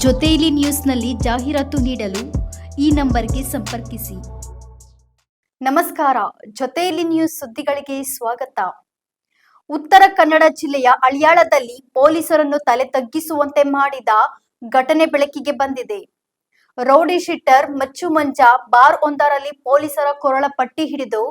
ಜೊತೆಯಲ್ಲಿ ನ್ಯೂಸ್ನಲ್ಲಿ ಜಾಹೀರಾತು ನೀಡಲು ಈ ನಂಬರ್ಗೆ ಸಂಪರ್ಕಿಸಿ. ನಮಸ್ಕಾರ, ಜೊತೆಯಲ್ಲಿ ನ್ಯೂಸ್ ಸುದ್ದಿಗಳಿಗೆ ಸ್ವಾಗತ. ಉತ್ತರ ಕನ್ನಡ ಜಿಲ್ಲೆಯ ಅಳಿಯಾಳದಲ್ಲಿ ಪೊಲೀಸರನ್ನು ತಲೆ ತಗ್ಗಿಸುವಂತೆ ಮಾಡಿದ ಘಟನೆ ಬೆಳಕಿಗೆ ಬಂದಿದೆ. ರೌಡಿ ಶೀಟರ್ ಮಚ್ಚು ಮಂಜ ಬಾರ್ ಒಂದರಲ್ಲಿ ಪೊಲೀಸರ ಕೊರಳ ಪಟ್ಟಿ ಹಿಡಿದು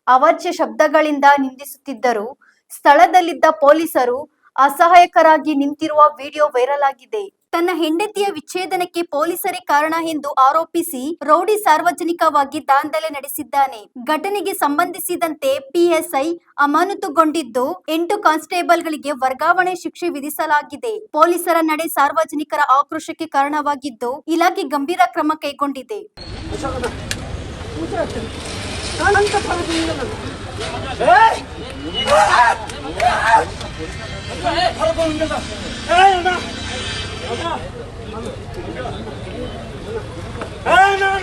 ಅವಾಚ್ಯ ಶಬ್ದಗಳಿಂದ ನಿಂದಿಸುತ್ತಿದ್ದರು. ಸ್ಥಳದಲ್ಲಿದ್ದ ಪೊಲೀಸರು ಅಸಹಾಯಕರಾಗಿ ನಿಂತಿರುವ ವಿಡಿಯೋ ವೈರಲ್ ಆಗಿದೆ. ತನ್ನ ಹೆಂಡತಿಯ ವಿಚ್ಛೇದನಕ್ಕೆ ಪೊಲೀಸರೇ ಕಾರಣ ಎಂದು ಆರೋಪಿಸಿ ರೌಡಿ ಸಾರ್ವಜನಿಕವಾಗಿ ದಾಂಧಲೆ ನಡೆಸಿದ್ದಾನೆ. ಘಟನೆಗೆ ಸಂಬಂಧಿಸಿದಂತೆ ಪಿಎಸ್ಐ ಅಮಾನತುಗೊಂಡಿದ್ದು 8 ಕಾನ್ಸ್ಟೇಬಲ್ಗಳಿಗೆ ವರ್ಗಾವಣೆ ಶಿಕ್ಷೆ ವಿಧಿಸಲಾಗಿದೆ. ಪೊಲೀಸರ ನಡೆ ಸಾರ್ವಜನಿಕರ ಆಕ್ರೋಶಕ್ಕೆ ಕಾರಣವಾಗಿದ್ದು ಇಲಾಖೆ ಗಂಭೀರ ಕ್ರಮ ಕೈಗೊಂಡಿದೆ.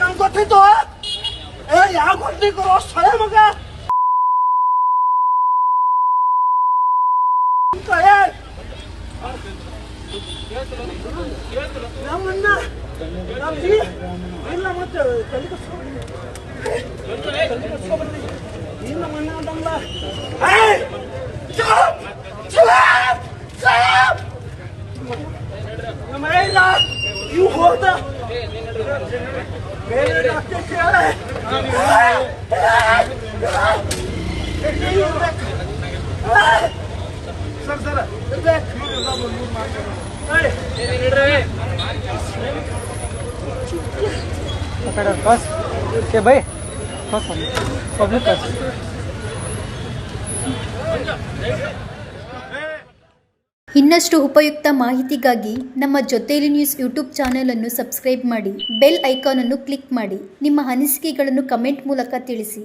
ನಂಗೆ ಗೊತ್ತಿತ್ತು ಯಾವ ಗೊತ್ತಿತ್ತು ಸ್ಥಳ ಮಗ ನಮ್ಮನ್ನ ಇಲ್ಲ ಮತ್ತೆ ಇಲ್ಲ ಮಣ್ಣ ಅಂತಲ್ಲ you hold up. ಇನ್ನಷ್ಟು ಉಪಯುಕ್ತ ಮಾಹಿತಿಗಾಗಿ ನಮ್ಮ ಜೊತೆಯಲ್ಲಿ ನ್ಯೂಸ್ ಯೂಟ್ಯೂಬ್ ಚಾನೆಲ್ ಅನ್ನು ಸಬ್ಸ್ಕ್ರೈಬ್ ಮಾಡಿ, ಬೆಲ್ ಐಕಾನ್ ಅನ್ನು ಕ್ಲಿಕ್ ಮಾಡಿ. ನಿಮ್ಮ ಅನಿಸಿಕೆಗಳನ್ನು ಕಮೆಂಟ್ ಮೂಲಕ ತಿಳಿಸಿ.